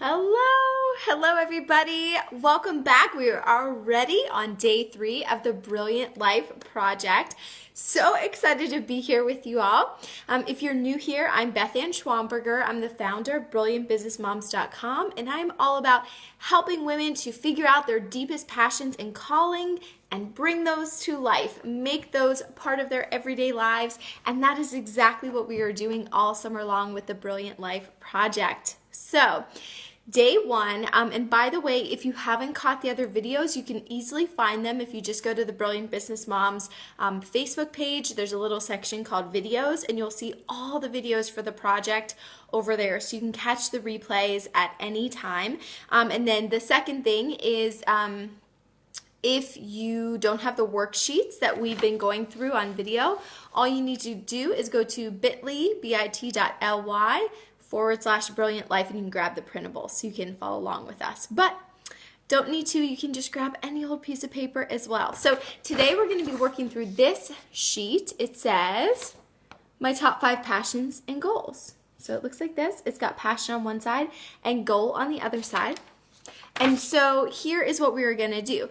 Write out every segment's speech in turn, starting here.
Hello everybody. Welcome back. We are already on day 3 of the Brilliant Life Project. So excited to be here with you all. If you're new here, I'm Beth Ann Schwamberger. I'm the founder of BrilliantBusinessMoms.com, and I'm all about helping women to figure out their deepest passions and calling and bring those to life, make those part of their everyday lives. And that is exactly what we are doing all summer long with the Brilliant Life Project. So, day 1, and by the way, if you haven't caught the other videos, you can easily find them if you just go to the Brilliant Business Moms Facebook page. There's a little section called videos, and you'll see all the videos for the project over there, so you can catch the replays at any time. And then the second thing is, if you don't have the worksheets that we've been going through on video, all you need to do is go to bit.ly/Brilliant Life, and you can grab the printable so you can follow along with us. But don't need to, you can just grab any old piece of paper as well. So today we're going to be working through this sheet. It says, my top 5 passions and goals. So it looks like this. It's got passion on one side and goal on the other side. And so here is what we were going to do.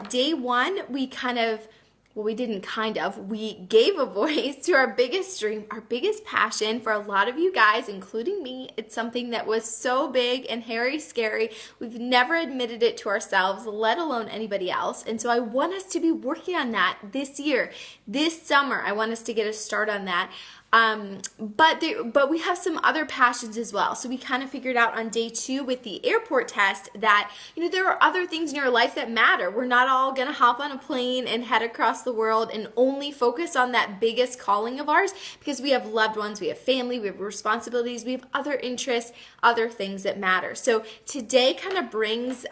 Day 1, we gave a voice to our biggest dream, our biggest passion. For a lot of you guys, including me, it's something that was so big and hairy, scary. We've never admitted it to ourselves, let alone anybody else. And so I want us to be working on that this year, this summer. I want us to get a start on that. But we have some other passions as well. So we kind of figured out on day 2 with the airport test that, there are other things in your life that matter. We're not all going to hop on a plane and head across the world and only focus on that biggest calling of ours, because we have loved ones, we have family, we have responsibilities, we have other interests, other things that matter. So today kind of brings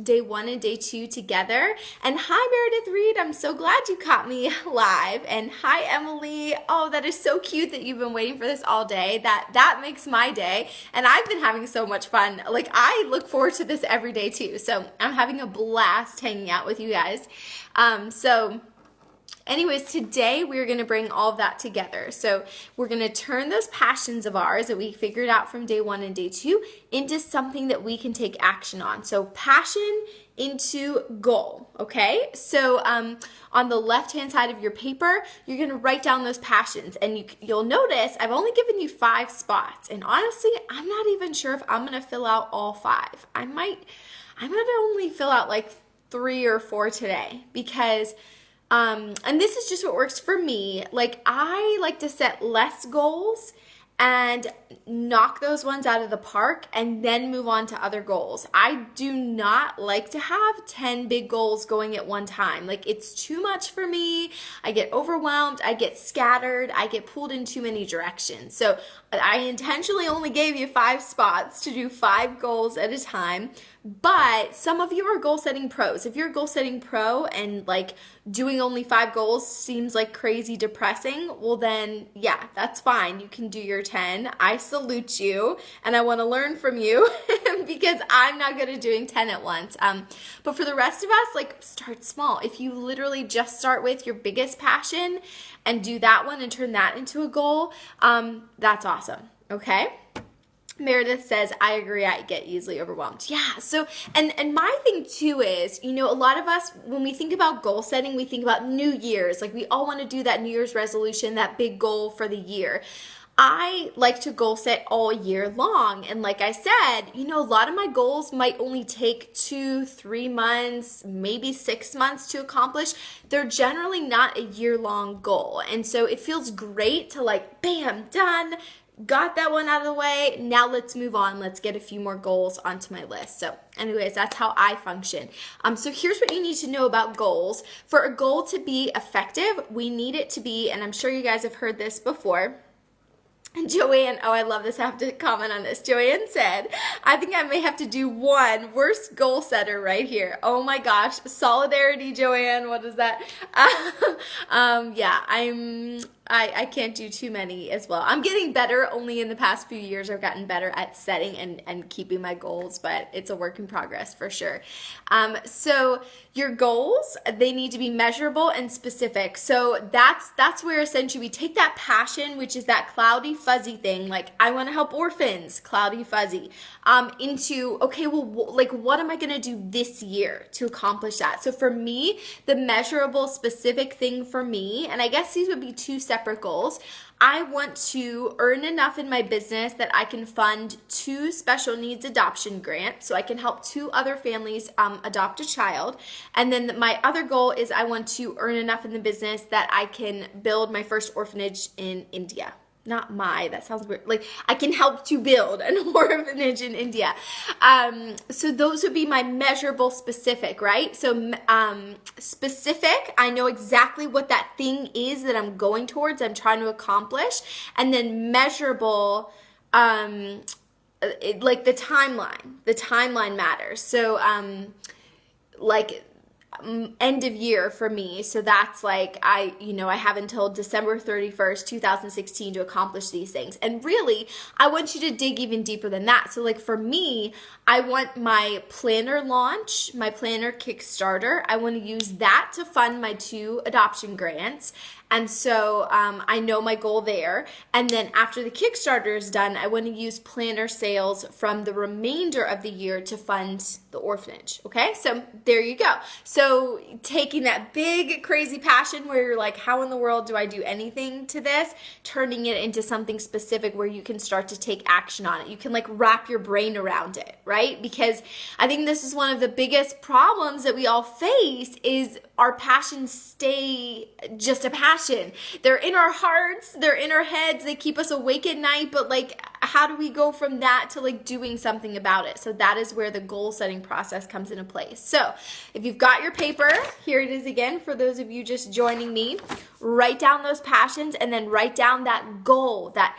day 1 and day 2 together. And hi, Meredith Reed. I'm so glad you caught me live. And hi, Emily. Oh, that is so cute that you've been waiting for this all day. That makes my day, and I've been having so much fun. Like, I look forward to this every day too, so I'm having a blast hanging out with you guys. Anyways, today we're going to bring all of that together. So we're going to turn those passions of ours that we figured out from day 1 and day 2 into something that we can take action on. So passion into goal, okay? So on the left-hand side of your paper, you're going to write down those passions. And you'll notice I've only given you 5 spots. And honestly, I'm not even sure if I'm going to fill out all 5. I'm going to only fill out like 3 or 4 today, because and this is just what works for me. Like, I like to set less goals and knock those ones out of the park and then move on to other goals. I do not like to have 10 big goals going at one time. Like, it's too much for me. I get overwhelmed, I get scattered, I get pulled in too many directions. So I intentionally only gave you 5 spots to do 5 goals at a time. But some of you are goal setting pros. If you're a goal setting pro and like doing only 5 goals seems like crazy depressing, well then, yeah, that's fine. You can do your 10. I salute you, and I want to learn from you because I'm not good at doing 10 at once. But for the rest of us, like, start small. If you literally just start with your biggest passion and do that one and turn that into a goal, that's awesome. Okay? Meredith says, I agree, I get easily overwhelmed. Yeah, so, and my thing too is, a lot of us, when we think about goal setting, we think about New Year's. Like, we all want to do that New Year's resolution, that big goal for the year. I like to goal set all year long. And like I said, a lot of my goals might only take 2-3 months, maybe 6 months to accomplish. They're generally not a year-long goal. And so it feels great to, like, bam, done. Got that one out of the way. Now let's move on. Let's get a few more goals onto my list. So anyways, that's how I function. So here's what you need to know about goals. For a goal to be effective, we need it to be, and I'm sure you guys have heard this before, and Joanne, oh, I love this. I have to comment on this. Joanne said, I think I may have to do one worst goal setter right here. Oh my gosh. Solidarity, Joanne. What is that? Yeah, I can't do too many as well. I'm getting better. Only in the past few years I've gotten better at setting and keeping my goals, but it's a work in progress for sure. So your goals, they need to be measurable and specific. So that's where essentially we take that passion, which is that cloudy fuzzy thing, like I want to help orphans, cloudy fuzzy, into, okay, well, like what am I going to do this year to accomplish that? So for me, the measurable specific thing for me, and I guess these would be two separate goals. I want to earn enough in my business that I can fund 2 special needs adoption grants, so I can help 2 other families adopt a child. And then my other goal is I want to earn enough in the business that I can build my first orphanage in India. That sounds weird. Like I can help to build an orphanage in India. So those would be my measurable specific, right? So specific, I know exactly what that thing is that I'm going towards, I'm trying to accomplish. And then measurable, like the timeline matters. So like end of year for me. So that's like, I have until December 31st, 2016 to accomplish these things. And really, I want you to dig even deeper than that. So like for me, I want my planner launch, my planner Kickstarter. I want to use that to fund my 2 adoption grants. And so I know my goal there. And then after the Kickstarter is done, I want to use planner sales from the remainder of the year to fund the orphanage. Okay, so there you go. So taking that big, crazy passion where you're like, how in the world do I do anything to this? Turning it into something specific where you can start to take action on it. You can like wrap your brain around it, right? Because I think this is one of the biggest problems that we all face is our passions stay just a passion. They're in our hearts, they're in our heads, they keep us awake at night, but like how do we go from that to like doing something about it? So that is where the goal setting process comes into place. So if you've got your paper, here it is again for those of you just joining me. Write down those passions and then write down that goal, that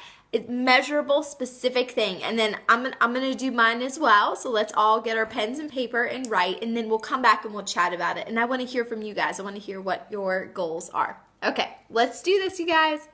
measurable specific thing. And then I'm gonna do mine as well. So let's all get our pens and paper and write, and then we'll come back and we'll chat about it. And I want to hear from you guys. I want to hear what your goals are. Okay, let's do this, you guys.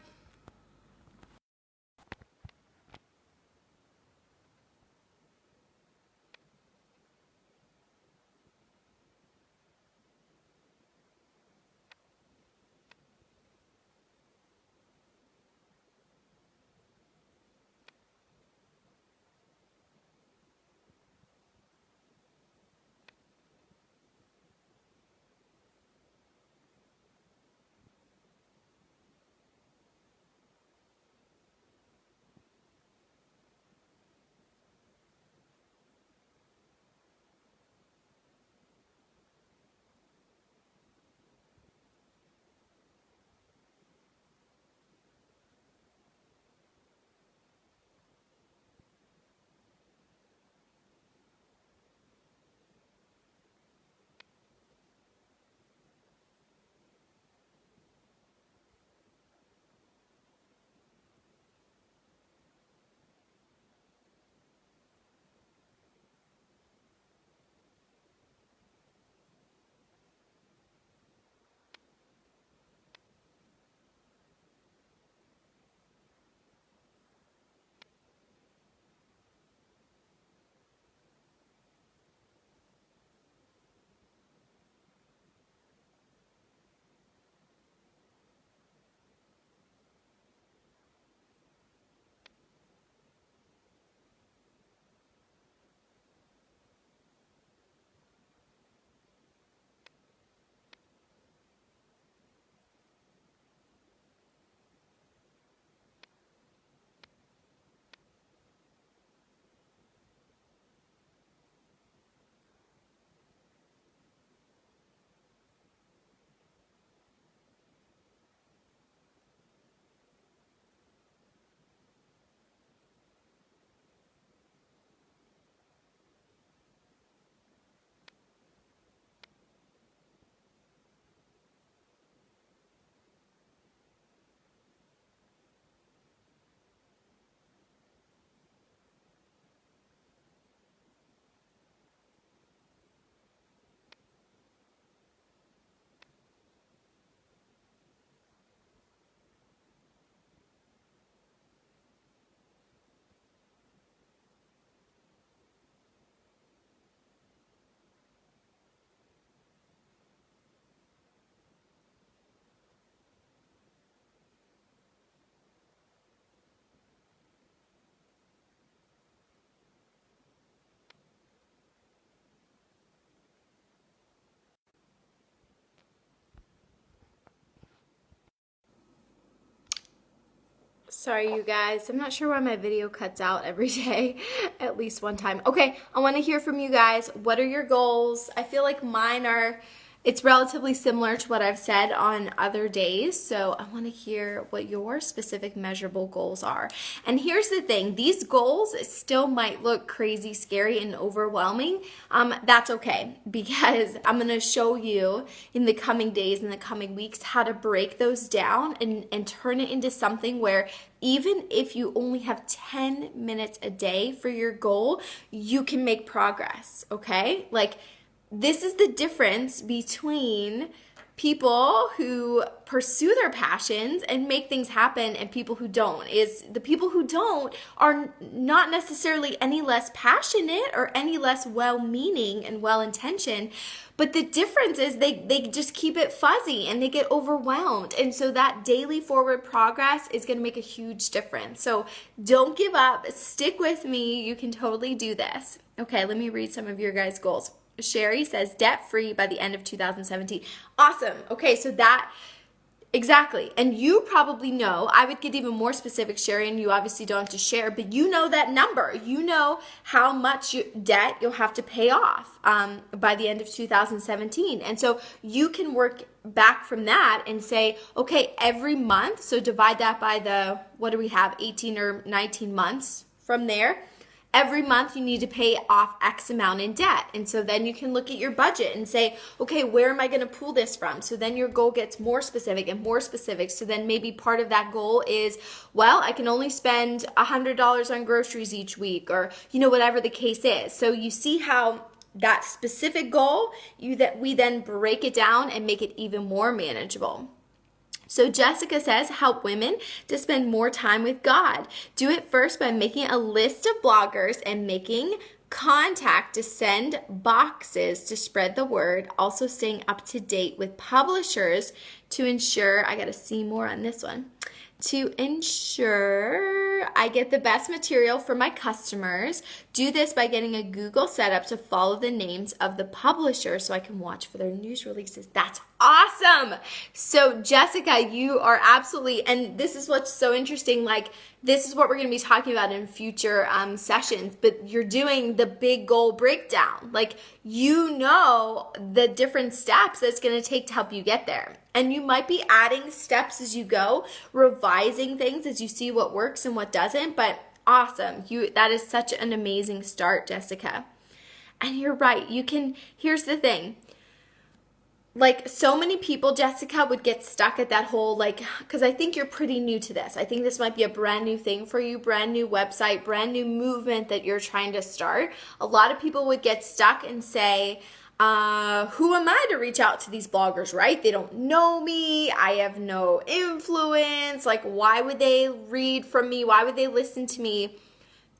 Sorry, you guys. I'm not sure why my video cuts out every day, at least one time. Okay, I want to hear from you guys. What are your goals? I feel like mine are, it's relatively similar to what I've said on other days. So I want to hear what your specific measurable goals are. And here's the thing, these goals still might look crazy, scary, and overwhelming. That's okay, because I'm going to show you in the coming days, in the coming weeks, how to break those down and turn it into something where even if you only have 10 minutes a day for your goal, you can make progress, okay? Like, this is the difference between people who pursue their passions and make things happen and people who don't. Is the people who don't are not necessarily any less passionate or any less well-meaning and well-intentioned, but the difference is they just keep it fuzzy and they get overwhelmed. And so that daily forward progress is going to make a huge difference. So don't give up. Stick with me. You can totally do this. Okay, let me read some of your guys' goals. Sherry says debt-free by the end of 2017. Awesome. Okay, so that, exactly. And you probably know, I would get even more specific, Sherry, and you obviously don't have to share, but you know that number. You know how much debt you'll have to pay off by the end of 2017. And so you can work back from that and say, okay, every month, so divide that by the, what do we have, 18 or 19 months from there. Every month you need to pay off X amount in debt. And so then you can look at your budget and say, okay, where am I going to pull this from? So then your goal gets more specific and more specific. So then maybe part of that goal is, well, I can only spend $100 on groceries each week, or, you know, whatever the case is. So you see how that specific goal, we then break it down and make it even more manageable. So Jessica says, help women to spend more time with God. Do it first by making a list of bloggers and making contact to send boxes to spread the word. Also staying up to date with publishers to ensure, I got to see more on this one, to ensure I get the best material for my customers. Do this by getting a Google setup to follow the names of the publishers so I can watch for their news releases. That's awesome. So Jessica, you are absolutely, and this is what's so interesting, like this is what we're going to be talking about in future sessions, but you're doing the big goal breakdown. Like, you know the different steps that's going to take to help you get there. And you might be adding steps as you go, revising things as you see what works and what doesn't, but awesome. That is such an amazing start, Jessica. And you're right. Here's the thing. Like, so many people, Jessica, would get stuck at that whole, like, because I think you're pretty new to this. I think this might be a brand new thing for you, brand new website, brand new movement that you're trying to start. A lot of people would get stuck and say, who am I to reach out to these bloggers, right? They don't know me. I have no influence. Like, why would they read from me? Why would they listen to me?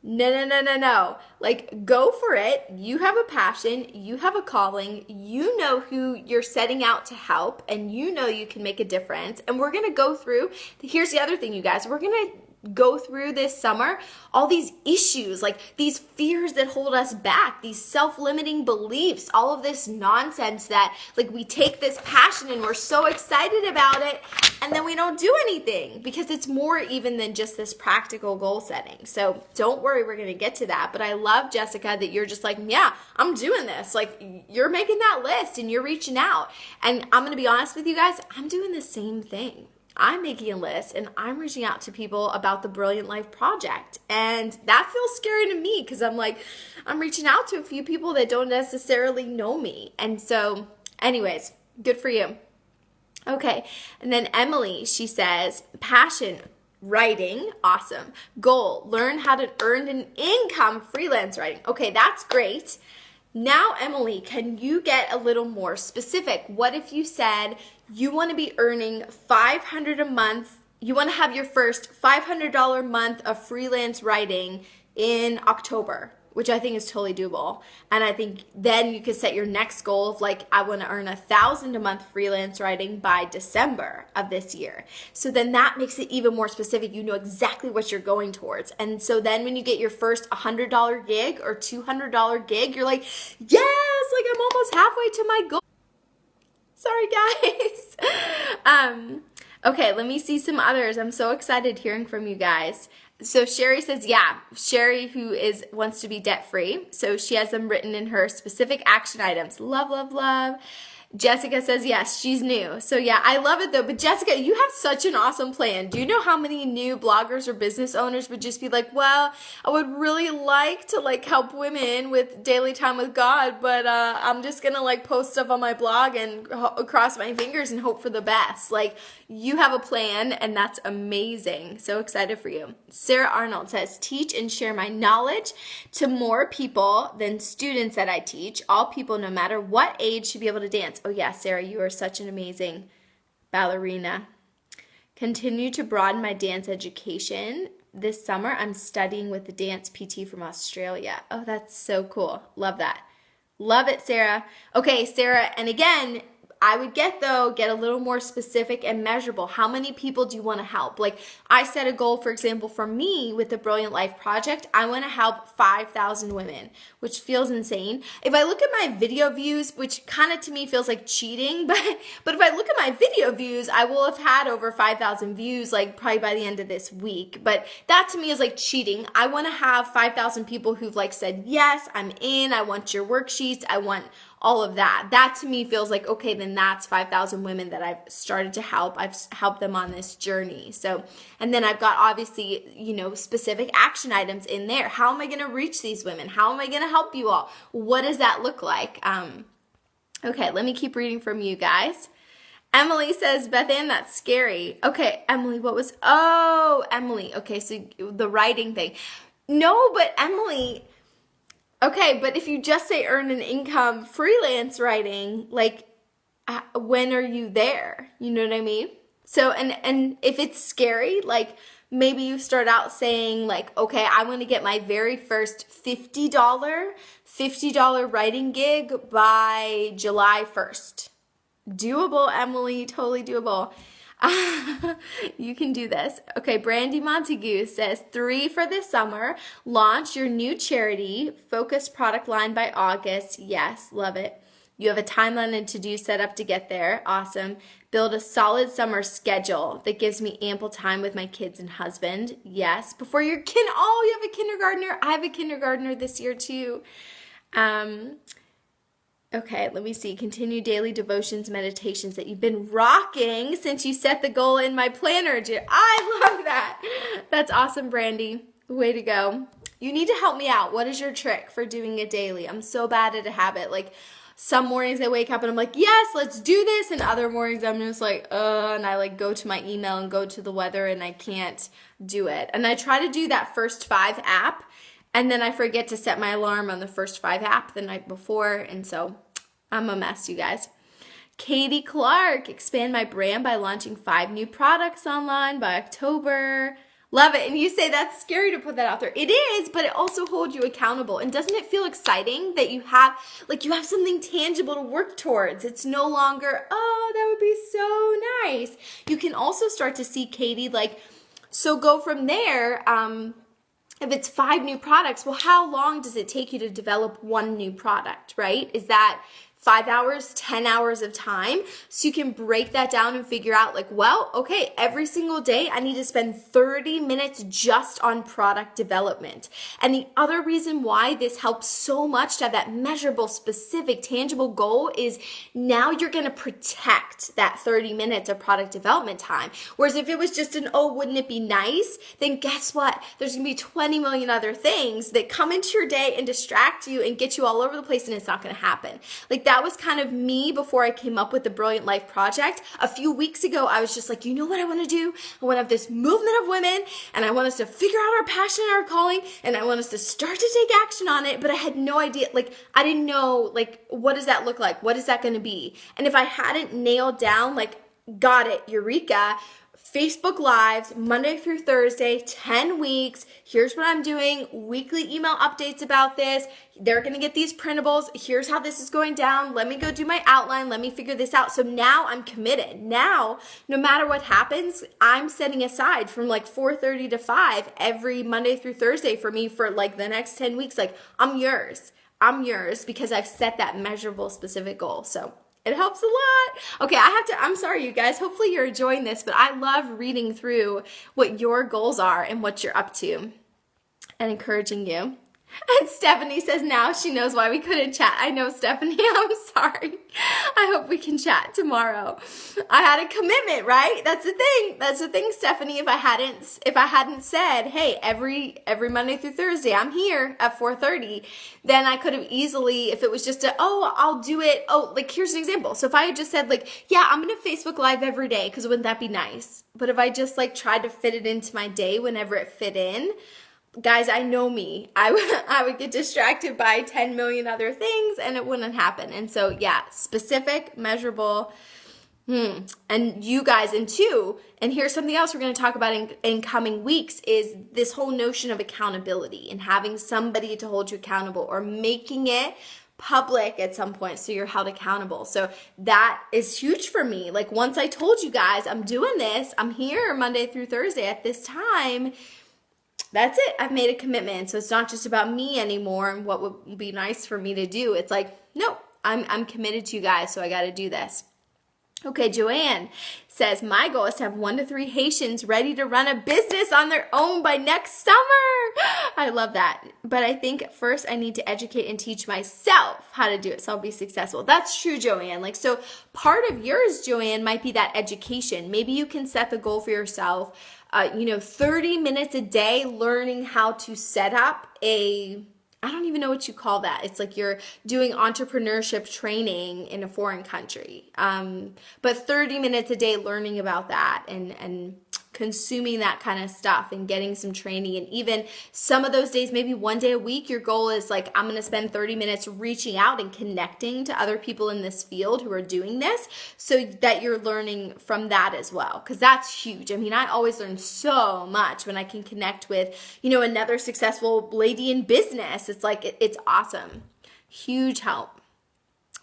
No. Like, go for it. You have a passion. You have a calling. You know who you're setting out to help, and you know you can make a difference. And we're going to go through, here's the other thing, you guys. We're going to go through this summer all these issues, like these fears that hold us back, these self-limiting beliefs, all of this nonsense that, like, we take this passion and we're so excited about it and then we don't do anything, because it's more even than just this practical goal setting. So don't worry, we're going to get to that. But I love, Jessica, that you're just like, yeah, I'm doing this. Like, you're making that list and you're reaching out. And I'm going to be honest with you guys, I'm doing the same thing. I'm making a list and I'm reaching out to people about the Brilliant Life Project. And that feels scary to me, because I'm like, I'm reaching out to a few people that don't necessarily know me. And so anyways, good for you. Okay. And then Emily, she says, passion, writing, awesome. Goal, learn how to earn an income freelance writing. Okay, that's great. Now, Emily, can you get a little more specific? What if you said you want to be earning $500 a month, you want to have your first $500 month of freelance writing in October, which I think is totally doable. And I think then you could set your next goal of, like, I want to earn $1,000 a month freelance writing by December of this year. So then that makes it even more specific. You know exactly what you're going towards. And so then when you get your first $100 gig or $200 gig, you're like, yes, like, I'm almost halfway to my goal. Sorry, guys. Okay, let me see some others. I'm so excited hearing from you guys. So Sherry says, yeah, Sherry who wants to be debt free. So she has them written in her specific action items. Love, love, love. Jessica says, yes, she's new. So yeah, I love it though. But Jessica, you have such an awesome plan. Do you know how many new bloggers or business owners would just be like, well, I would really like to like help women with daily time with God, but I'm just gonna like post stuff on my blog and cross my fingers and hope for the best. Like, you have a plan, and that's amazing. So excited for you. Sarah Arnold says, teach and share my knowledge to more people than students that I teach. All people, no matter what age, should be able to dance. Oh yeah, Sarah, you are such an amazing ballerina. Continue to broaden my dance education. This summer, I'm studying with the dance PT from Australia. Oh, that's so cool. Love that. Love it, Sarah. Okay, Sarah, and again, I would get a little more specific and measurable. How many people do you want to help? Like, I set a goal, for example, for me with the Brilliant Life Project, I want to help 5,000 women, which feels insane. If I look at my video views, which kind of to me feels like cheating, but if I look at my video views, I will have had over 5,000 views, like probably by the end of this week. But that to me is like cheating. I want to have 5,000 people who've like said, yes, I'm in, I want your worksheets, I want all of that. That to me feels like, okay, then that's 5,000 women that I've started to help. I've helped them on this journey. So, and then I've got obviously, specific action items in there. How am I going to reach these women? How am I going to help you all? What does that look like? Okay, let me keep reading from you guys. Emily says, Beth Ann, that's scary. Okay, Emily, Emily. Okay, so the writing thing. No, but Emily, okay, but if you just say earn an income freelance writing, like, when are you there? You know what I mean? So, and if it's scary, like, maybe you start out saying like, okay, I want to get my very first $50 writing gig by July 1st. Doable, Emily, totally doable. You can do this. Okay, Brandy Montague says 3 for this summer. Launch your new charity, focused product line by August. Yes, love it. You have a timeline and to-do set up to get there. Awesome. Build a solid summer schedule that gives me ample time with my kids and husband. Yes. Before your you have a kindergartner. I have a kindergartner this year too. Okay, let me see. Continue daily devotions, meditations that you've been rocking since you set the goal in my planner. I love that. That's awesome, Brandy. Way to go. You need to help me out. What is your trick for doing it daily? I'm so bad at a habit. Like, some mornings I wake up and I'm like, yes, let's do this. And other mornings I'm just like, and I like go to my email and go to the weather and I can't do it. And I try to do that first 5 app. And then I forget to set my alarm on the first 5 app the night before. And so I'm a mess, you guys. Katie Clark, expand my brand by launching 5 new products online by October. Love it. And you say that's scary to put that out there. It is, but it also holds you accountable. And doesn't it feel exciting that you have something tangible to work towards? It's no longer, oh, that would be so nice. You can also start to see, Katie, so go from there. If it's 5 new products, well, how long does it take you to develop one new product, right? Is that 5 hours, 10 hours of time? So you can break that down and figure out okay, every single day I need to spend 30 minutes just on product development. And the other reason why this helps so much to have that measurable, specific, tangible goal is now you're going to protect that 30 minutes of product development time. Whereas if it was just wouldn't it be nice? Then guess what? There's going to be 20 million other things that come into your day and distract you and get you all over the place, and it's not going to happen. That was kind of me before I came up with the Brilliant Life Project. A few weeks ago, I was just like, you know what I want to do? I want to have this movement of women, and I want us to figure out our passion and our calling, and I want us to start to take action on it, but I had no idea, I didn't know, what does that look like? What is that going to be? And if I hadn't nailed down, got it, eureka, Facebook Lives, Monday through Thursday, 10 weeks. Here's what I'm doing. Weekly email updates about this. They're going to get these printables. Here's how this is going down. Let me go do my outline. Let me figure this out. So now I'm committed. Now, no matter what happens, I'm setting aside from 4:30 to 5 every Monday through Thursday for me for the next 10 weeks. I'm yours. I'm yours because I've set that measurable, specific goal. So It helps a lot. Okay, I'm sorry, you guys. Hopefully you're enjoying this, but I love reading through what your goals are and what you're up to and encouraging you. And Stephanie says now she knows why we couldn't chat. I know, Stephanie. I'm sorry. I hope we can chat tomorrow. I had a commitment, right? That's the thing. That's the thing, Stephanie. If I hadn't said, hey, every Monday through Thursday, I'm here at 4:30, then I could have easily, if it was just I'll do it. Oh, like here's an example. So if I had just said like, yeah, I'm going to Facebook Live every day, because wouldn't that be nice? But if I just like tried to fit it into my day whenever it fit in, guys, I know me. I would get distracted by 10 million other things and it wouldn't happen. And so, yeah, specific, measurable. And you guys, and here's something else we're going to talk about in coming weeks, is this whole notion of accountability and having somebody to hold you accountable, or making it public at some point so you're held accountable. So that is huge for me. Like once I told you guys I'm doing this, I'm here Monday through Thursday at this time, that's it. I've made a commitment. So it's not just about me anymore and what would be nice for me to do. It's like, no, I'm committed to you guys, so I got to do this. Okay, Joanne says, my goal is to have 1 to 3 Haitians ready to run a business on their own by next summer. I love that. But I think first I need to educate and teach myself how to do it so I'll be successful. That's true, Joanne. Like, so part of yours, Joanne, might be that education. Maybe you can set the goal for yourself, 30 minutes a day learning how to set up I don't even know what you call that. It's like you're doing entrepreneurship training in a foreign country. But 30 minutes a day learning about that and consuming that kind of stuff and getting some training. And even some of those days, maybe 1 day a week, your goal is like, I'm going to spend 30 minutes reaching out and connecting to other people in this field who are doing this, so that you're learning from that as well. Because that's huge. I mean, I always learn so much when I can connect with, another successful lady in business. It's like, it's awesome. Huge help.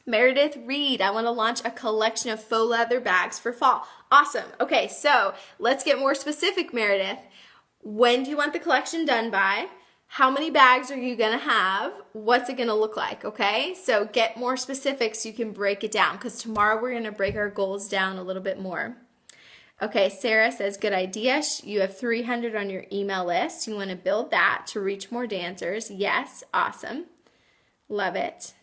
Meredith Reed, I want to launch a collection of faux leather bags for fall. Awesome. Okay, so let's get more specific, Meredith. When do you want the collection done by? How many bags are you going to have? What's it going to look like? Okay, so get more specific so you can break it down, because tomorrow we're going to break our goals down a little bit more. Okay, Sarah says, good idea. You have 300 on your email list. You want to build that to reach more dancers. Yes, awesome. Love it.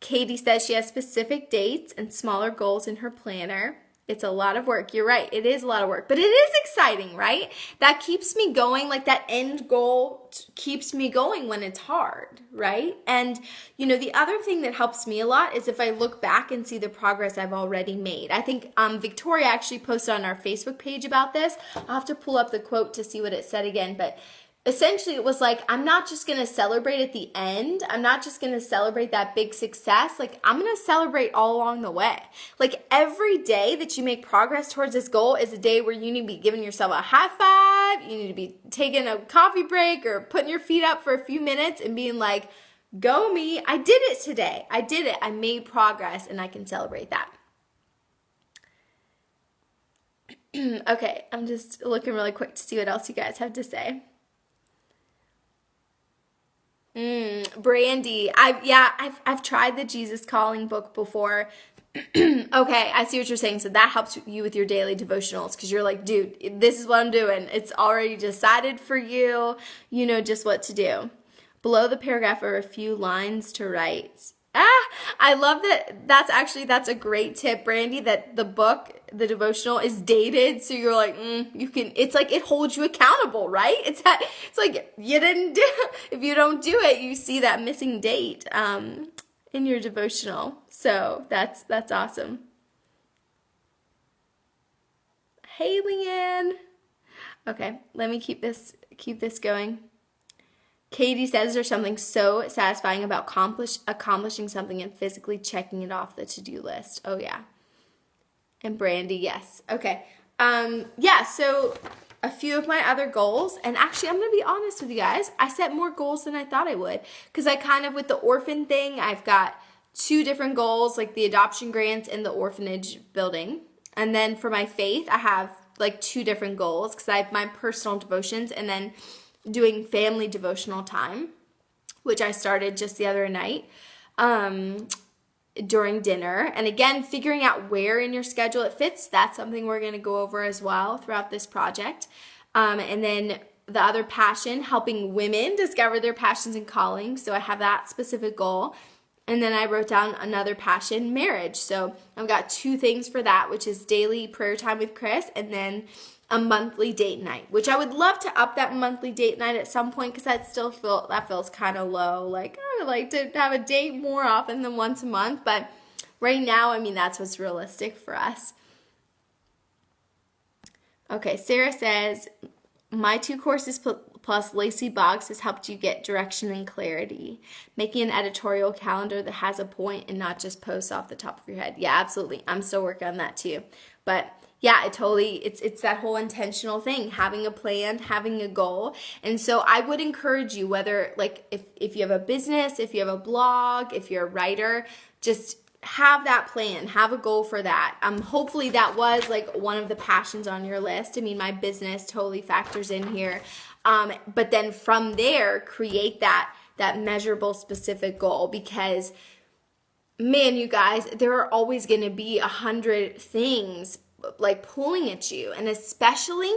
Katie says she has specific dates and smaller goals in her planner. It's a lot of work. You're right. It is a lot of work, but it is exciting, right? That keeps me going. Like that end goal keeps me going when it's hard, right? And, the other thing that helps me a lot is if I look back and see the progress I've already made. I think Victoria actually posted on our Facebook page about this. I'll have to pull up the quote to see what it said again, but essentially it was like, I'm not just going to celebrate at the end. I'm not just going to celebrate that big success. Like, I'm going to celebrate all along the way. Like, every day that you make progress towards this goal is a day where you need to be giving yourself a high five. You need to be taking a coffee break or putting your feet up for a few minutes and being like, go me. I did it today. I did it. I made progress, and I can celebrate that. Okay, I'm just looking really quick to see what else you guys have to say. Brandy, I've tried the Jesus Calling book before. Okay, I see what you're saying. So that helps you with your daily devotionals, because you're like, dude, this is what I'm doing. It's already decided for you. You know just what to do. Below the paragraph are a few lines to write. I love that. That's a great tip, Brandy, that the book, the devotional, is dated. So you're like, it's like it holds you accountable, right? It's like you didn't do, if you don't do it, you see that missing date in your devotional. So that's awesome. Hey, Leanne. Okay, let me keep this going. Katie says there's something so satisfying about accomplishing something and physically checking it off the to-do list. Oh, yeah. And Brandy, yes. Okay. So a few of my other goals, and actually I'm going to be honest with you guys, I set more goals than I thought I would, because I kind of, with the orphan thing, I've got 2 different goals, like the adoption grants and the orphanage building. And then for my faith, I have like 2 different goals, because I have my personal devotions and then doing family devotional time, which I started just the other night. during dinner. And again, figuring out where in your schedule it fits, that's something we're going to go over as well throughout this project. And then the other passion, helping women discover their passions and callings. So I have that specific goal. And then I wrote down another passion, marriage. So I've got 2 things for that, which is daily prayer time with Chris and then a monthly date night, which I would love to up that monthly date night at some point because that feels kind of low. Like I would like to have a date more often than once a month, but right now, I mean, that's what's realistic for us. Okay, Sarah says, my 2 courses plus Lacey Boggs has helped you get direction and clarity. Making an editorial calendar that has a point and not just posts off the top of your head. Yeah, absolutely. I'm still working on that too. But yeah, it's that whole intentional thing, having a plan, having a goal. And so I would encourage you, whether like if you have a business, if you have a blog, if you're a writer, just have that plan, have a goal for that. Hopefully that was like one of the passions on your list. I mean, my business totally factors in here. But then from there, create that measurable specific goal, because man, you guys, there are always going to be 100 things like pulling at you. And especially,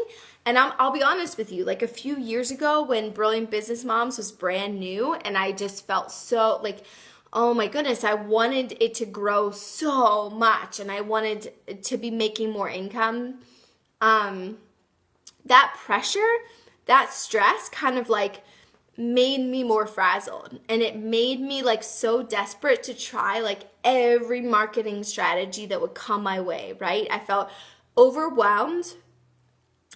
and I'll be honest with you, like a few years ago when Brilliant Business Moms was brand new and I just felt so like, oh my goodness, I wanted it to grow so much and I wanted to be making more income. That pressure, that stress kind of like made me more frazzled, and it made me like so desperate to try like every marketing strategy that would come my way, right? I felt overwhelmed.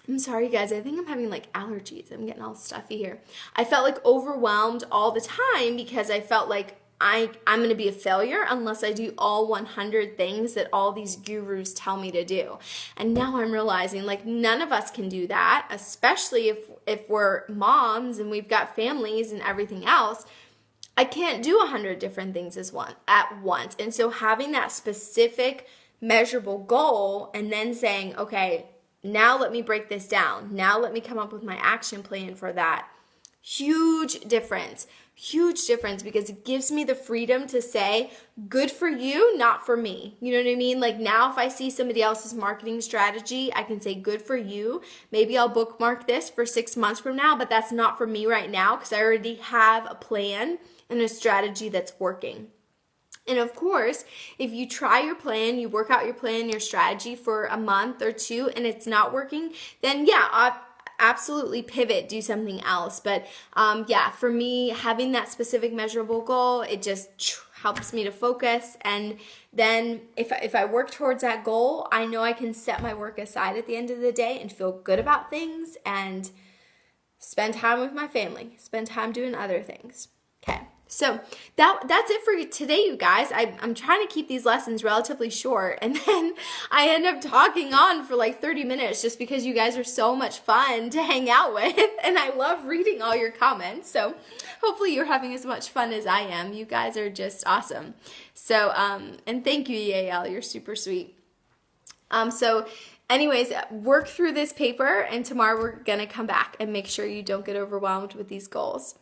I'm sorry guys, I think I'm having like allergies. I'm getting all stuffy here. I felt like overwhelmed all the time because I felt like I'm going to be a failure unless I do all 100 things that all these gurus tell me to do. And now I'm realizing like none of us can do that, especially if we're moms and we've got families and everything else. I can't do 100 different things at once. And so having that specific measurable goal and then saying, okay, now let me break this down. Now let me come up with my action plan for that. Huge difference, because it gives me the freedom to say, good for you, not for me. You know what I mean? Like now if I see somebody else's marketing strategy, I can say, good for you. Maybe I'll bookmark this for 6 months from now, but that's not for me right now because I already have a plan and a strategy that's working. And of course, if you try your plan, you work out your plan, your strategy for a month or 2 and it's not working, then yeah, absolutely pivot, do something else. But yeah, for me, having that specific measurable goal, it just helps me to focus. And then if I work towards that goal, I know I can set my work aside at the end of the day and feel good about things and spend time with my family, spend time doing other things. Okay. So that's it for today, you guys. I'm trying to keep these lessons relatively short, and then I end up talking on for like 30 minutes just because you guys are so much fun to hang out with, and I love reading all your comments. So hopefully you're having as much fun as I am. You guys are just awesome. So, and thank you, Yael. You're super sweet. So anyways, work through this paper, and tomorrow we're going to come back and make sure you don't get overwhelmed with these goals.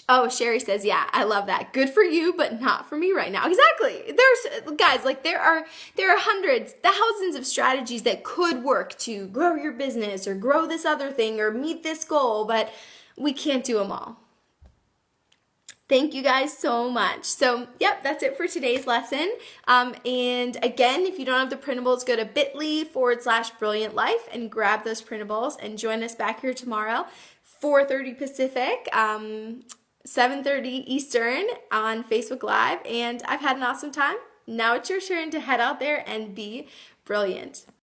Oh, Sherry says, yeah, I love that. Good for you, but not for me right now. Exactly. There's, guys, like there are hundreds, thousands of strategies that could work to grow your business or grow this other thing or meet this goal, but we can't do them all. Thank you guys so much. So, yep, that's it for today's lesson. And again, if you don't have the printables, go to bit.ly/Brilliant Life and grab those printables and join us back here tomorrow, 4:30 Pacific, 7:30 Eastern on Facebook Live. And I've had an awesome time. Now it's your turn to head out there and be brilliant.